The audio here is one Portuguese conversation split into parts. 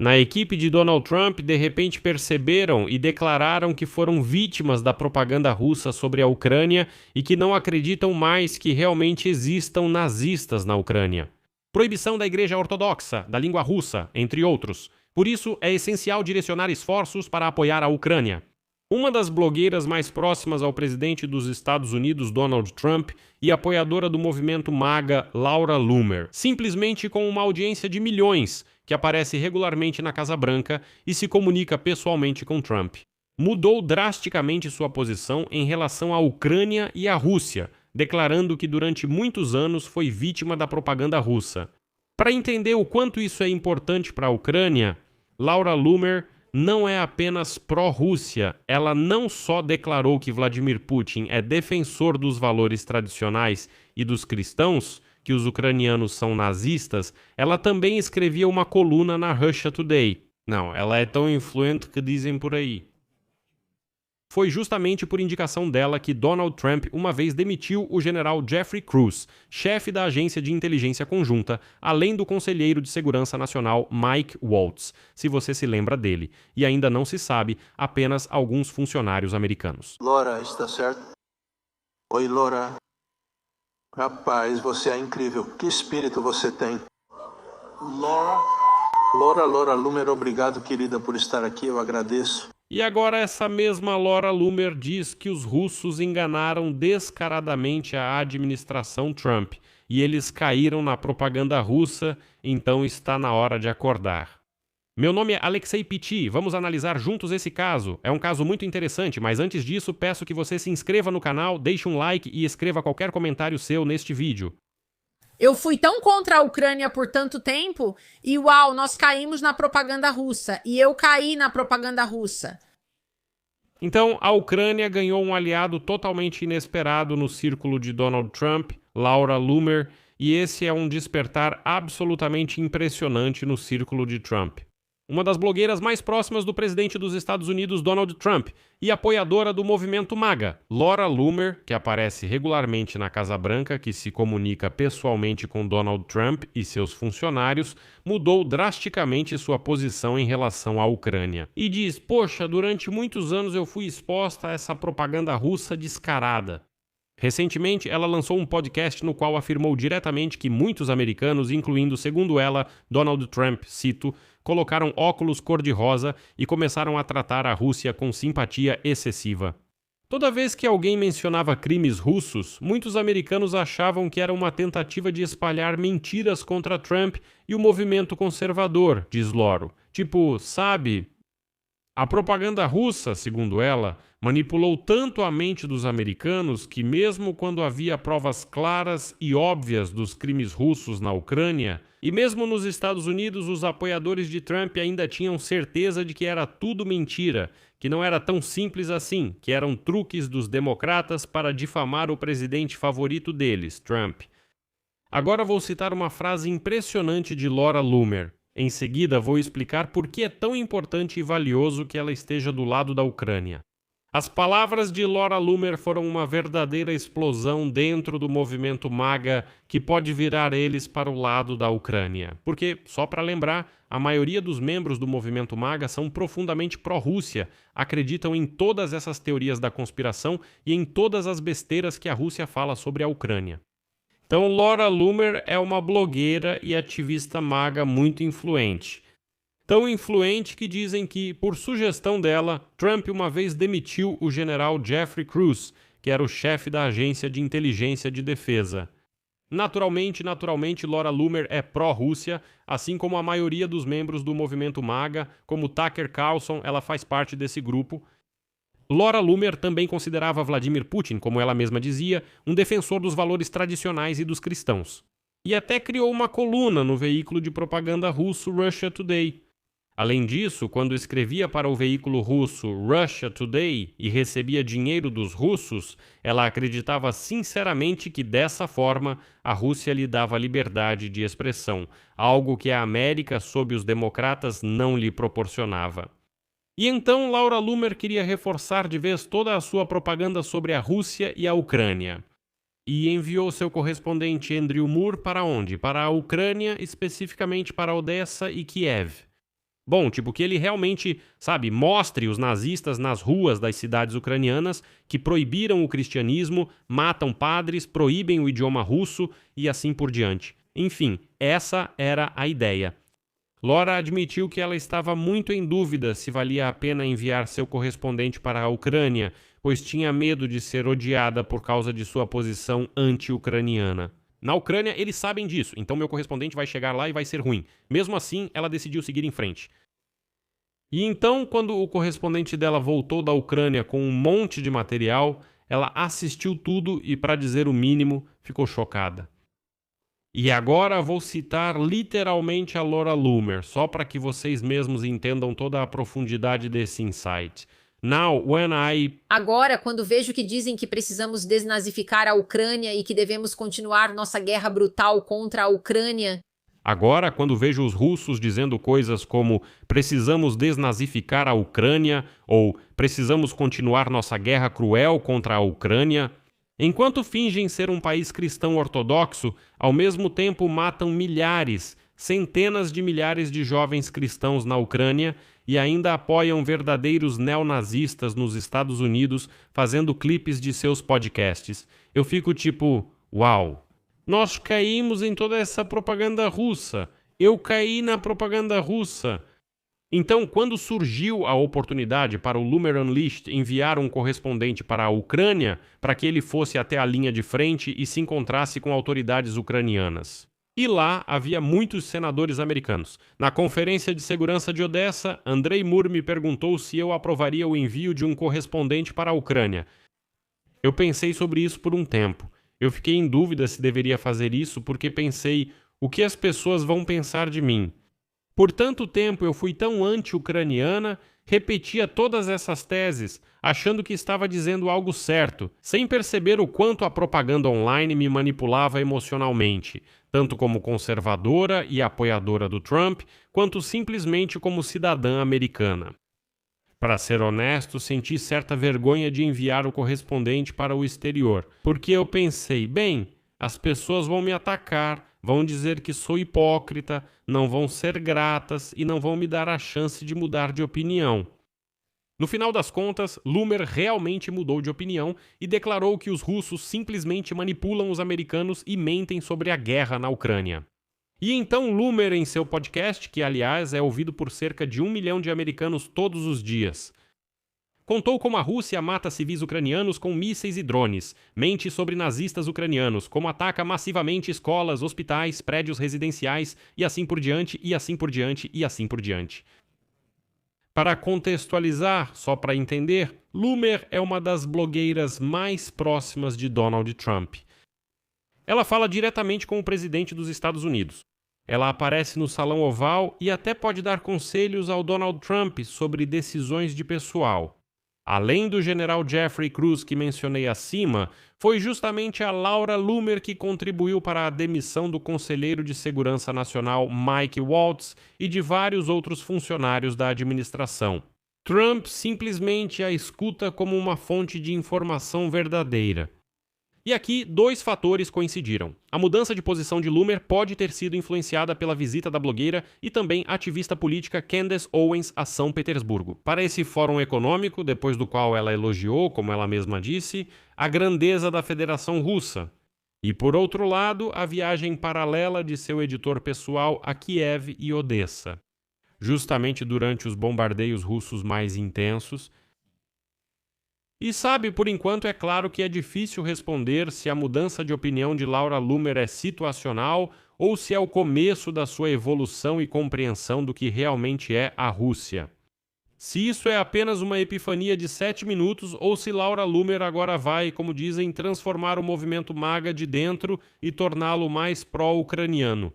Na equipe de Donald Trump, de repente perceberam e declararam que foram vítimas da propaganda russa sobre a Ucrânia e que não acreditam mais que realmente existam nazistas na Ucrânia. Proibição da Igreja Ortodoxa, da língua russa, entre outros. Por isso, é essencial direcionar esforços para apoiar a Ucrânia. Uma das blogueiras mais próximas ao presidente dos Estados Unidos, Donald Trump, e apoiadora do movimento MAGA, Laura Loomer, simplesmente com uma audiência de milhões, que aparece regularmente na Casa Branca e se comunica pessoalmente com Trump. Mudou drasticamente sua posição em relação à Ucrânia e à Rússia, declarando que durante muitos anos foi vítima da propaganda russa. Para entender o quanto isso é importante para a Ucrânia, Laura Loomer não é apenas pró-Rússia, ela não só declarou que Vladimir Putin é defensor dos valores tradicionais e dos cristãos, que os ucranianos são nazistas, ela também escrevia uma coluna na Russia Today. Não, ela é tão influente que dizem por aí. Foi justamente por indicação dela que Donald Trump uma vez demitiu o general Jeffrey Cruz, chefe da Agência de Inteligência Conjunta, além do conselheiro de Segurança Nacional Mike Waltz, se você se lembra dele, e ainda não se sabe apenas alguns funcionários americanos. Laura, está certo? Oi, Laura. Rapaz, você é incrível. Que espírito você tem. Laura Loomer, obrigado, querida, por estar aqui, eu agradeço. E agora essa mesma Laura Loomer diz que os russos enganaram descaradamente a administração Trump e eles caíram na propaganda russa, então está na hora de acordar. Meu nome é Alexei Pitti, vamos analisar juntos esse caso. É um caso muito interessante, mas antes disso peço que você se inscreva no canal, deixe um like e escreva qualquer comentário seu neste vídeo. Eu fui tão contra a Ucrânia por tanto tempo e uau, nós caímos na propaganda russa e eu caí na propaganda russa. Então, a Ucrânia ganhou um aliado totalmente inesperado no círculo de Donald Trump, Laura Loomer, e esse é um despertar absolutamente impressionante no círculo de Trump. Uma das blogueiras mais próximas do presidente dos Estados Unidos, Donald Trump, e apoiadora do movimento MAGA, Laura Loomer, que aparece regularmente na Casa Branca, que se comunica pessoalmente com Donald Trump e seus funcionários, mudou drasticamente sua posição em relação à Ucrânia. E diz, poxa, durante muitos anos eu fui exposta a essa propaganda russa descarada. Recentemente, ela lançou um podcast no qual afirmou diretamente que muitos americanos, incluindo, segundo ela, Donald Trump, cito, colocaram óculos cor-de-rosa e começaram a tratar a Rússia com simpatia excessiva. Toda vez que alguém mencionava crimes russos, muitos americanos achavam que era uma tentativa de espalhar mentiras contra Trump e o movimento conservador, diz Loro. Tipo, sabe... A propaganda russa, segundo ela, manipulou tanto a mente dos americanos que, mesmo quando havia provas claras e óbvias dos crimes russos na Ucrânia, e mesmo nos Estados Unidos, os apoiadores de Trump ainda tinham certeza de que era tudo mentira, que não era tão simples assim, que eram truques dos democratas para difamar o presidente favorito deles, Trump. Agora vou citar uma frase impressionante de Laura Loomer. Em seguida, vou explicar por que é tão importante e valioso que ela esteja do lado da Ucrânia. As palavras de Laura Loomer foram uma verdadeira explosão dentro do movimento MAGA que pode virar eles para o lado da Ucrânia. Porque, só para lembrar, a maioria dos membros do movimento MAGA são profundamente pró-Rússia, acreditam em todas essas teorias da conspiração e em todas as besteiras que a Rússia fala sobre a Ucrânia. Então, Laura Loomer é uma blogueira e ativista MAGA muito influente. Tão influente que dizem que, por sugestão dela, Trump uma vez demitiu o general Jeffrey Cruz, que era o chefe da Agência de Inteligência de Defesa. Naturalmente, Laura Loomer é pró-Rússia, assim como a maioria dos membros do movimento MAGA, como Tucker Carlson, ela faz parte desse grupo. Laura Loomer também considerava Vladimir Putin, como ela mesma dizia, um defensor dos valores tradicionais e dos cristãos. E até criou uma coluna no veículo de propaganda russo Russia Today. Além disso, quando escrevia para o veículo russo Russia Today e recebia dinheiro dos russos, ela acreditava sinceramente que dessa forma a Rússia lhe dava liberdade de expressão, algo que a América, sob os democratas, não lhe proporcionava. E então Laura Loomer queria reforçar de vez toda a sua propaganda sobre a Rússia e a Ucrânia. E enviou seu correspondente Andrew Moore para onde? Para a Ucrânia, especificamente para Odessa e Kiev. Bom, tipo, que ele realmente, sabe, mostre os nazistas nas ruas das cidades ucranianas que proibiram o cristianismo, matam padres, proíbem o idioma russo e assim por diante. Enfim, essa era a ideia. Laura admitiu que ela estava muito em dúvida se valia a pena enviar seu correspondente para a Ucrânia, pois tinha medo de ser odiada por causa de sua posição anti-ucraniana. Na Ucrânia, eles sabem disso, então meu correspondente vai chegar lá e vai ser ruim. Mesmo assim, ela decidiu seguir em frente. E então, quando o correspondente dela voltou da Ucrânia com um monte de material, ela assistiu tudo e, para dizer o mínimo, ficou chocada. E agora vou citar literalmente a Laura Loomer, só para que vocês mesmos entendam toda a profundidade desse insight. Agora, quando vejo que dizem que precisamos desnazificar a Ucrânia e que devemos continuar nossa guerra brutal contra a Ucrânia... Agora, quando vejo os russos dizendo coisas como precisamos desnazificar a Ucrânia ou precisamos continuar nossa guerra cruel contra a Ucrânia... Enquanto fingem ser um país cristão ortodoxo, ao mesmo tempo matam milhares, centenas de milhares de jovens cristãos na Ucrânia e ainda apoiam verdadeiros neonazistas nos Estados Unidos fazendo clipes de seus podcasts. Eu fico tipo, uau, nós caímos em toda essa propaganda russa. Eu caí na propaganda russa. Então, quando surgiu a oportunidade para o Loomer Unleashed enviar um correspondente para a Ucrânia, para que ele fosse até a linha de frente e se encontrasse com autoridades ucranianas. E lá havia muitos senadores americanos. Na Conferência de Segurança de Odessa, Andrei Moore me perguntou se eu aprovaria o envio de um correspondente para a Ucrânia. Eu pensei sobre isso por um tempo. Eu fiquei em dúvida se deveria fazer isso porque pensei, o que as pessoas vão pensar de mim? Por tanto tempo eu fui tão anti-ucraniana, repetia todas essas teses, achando que estava dizendo algo certo, sem perceber o quanto a propaganda online me manipulava emocionalmente, tanto como conservadora e apoiadora do Trump, quanto simplesmente como cidadã americana. Para ser honesto, senti certa vergonha de enviar o correspondente para o exterior, porque eu pensei, bem, as pessoas vão me atacar, vão dizer que sou hipócrita, não vão ser gratas e não vão me dar a chance de mudar de opinião. No final das contas, Loomer realmente mudou de opinião e declarou que os russos simplesmente manipulam os americanos e mentem sobre a guerra na Ucrânia. E então Loomer, em seu podcast, que aliás é ouvido por cerca de 1 milhão de americanos todos os dias, contou como a Rússia mata civis ucranianos com mísseis e drones, mente sobre nazistas ucranianos, como ataca massivamente escolas, hospitais, prédios residenciais e assim por diante, e assim por diante, e assim por diante. Para contextualizar, só para entender, Loomer é uma das blogueiras mais próximas de Donald Trump. Ela fala diretamente com o presidente dos Estados Unidos. Ela aparece no Salão Oval e até pode dar conselhos ao Donald Trump sobre decisões de pessoal. Além do general Jeffrey Cruz que mencionei acima, foi justamente a Laura Loomer que contribuiu para a demissão do conselheiro de Segurança Nacional Mike Waltz e de vários outros funcionários da administração. Trump simplesmente a escuta como uma fonte de informação verdadeira. E aqui, 2 fatores coincidiram. A mudança de posição de Loomer pode ter sido influenciada pela visita da blogueira e também ativista política Candace Owens a São Petersburgo. Para esse fórum econômico, depois do qual ela elogiou, como ela mesma disse, a grandeza da Federação Russa. E por outro lado, a viagem paralela de seu editor pessoal a Kiev e Odessa. Justamente durante os bombardeios russos mais intensos. E sabe, por enquanto é claro que é difícil responder se a mudança de opinião de Laura Loomer é situacional ou se é o começo da sua evolução e compreensão do que realmente é a Rússia. Se isso é apenas uma epifania de 7 minutos ou se Laura Loomer agora vai, como dizem, transformar o movimento MAGA de dentro e torná-lo mais pró-ucraniano.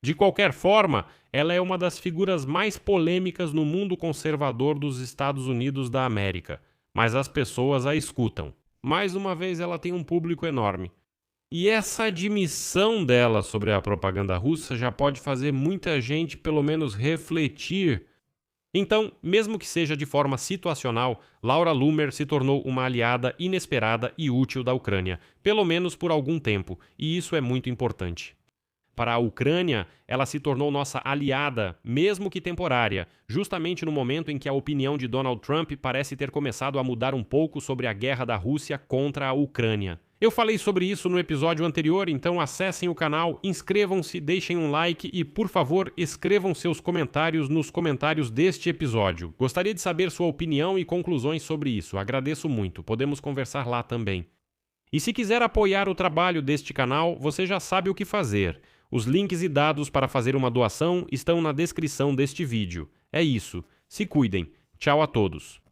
De qualquer forma, ela é uma das figuras mais polêmicas no mundo conservador dos Estados Unidos da América, mas as pessoas a escutam. Mais uma vez, ela tem um público enorme. E essa admissão dela sobre a propaganda russa já pode fazer muita gente, pelo menos, refletir. Então, mesmo que seja de forma situacional, Laura Loomer se tornou uma aliada inesperada e útil da Ucrânia, pelo menos por algum tempo, e isso é muito importante. Para a Ucrânia, ela se tornou nossa aliada, mesmo que temporária, justamente no momento em que a opinião de Donald Trump parece ter começado a mudar um pouco sobre a guerra da Rússia contra a Ucrânia. Eu falei sobre isso no episódio anterior, então acessem o canal, inscrevam-se, deixem um like e, por favor, escrevam seus comentários nos comentários deste episódio. Gostaria de saber sua opinião e conclusões sobre isso. Agradeço muito. Podemos conversar lá também. E se quiser apoiar o trabalho deste canal, você já sabe o que fazer. Os links e dados para fazer uma doação estão na descrição deste vídeo. É isso. Se cuidem. Tchau a todos.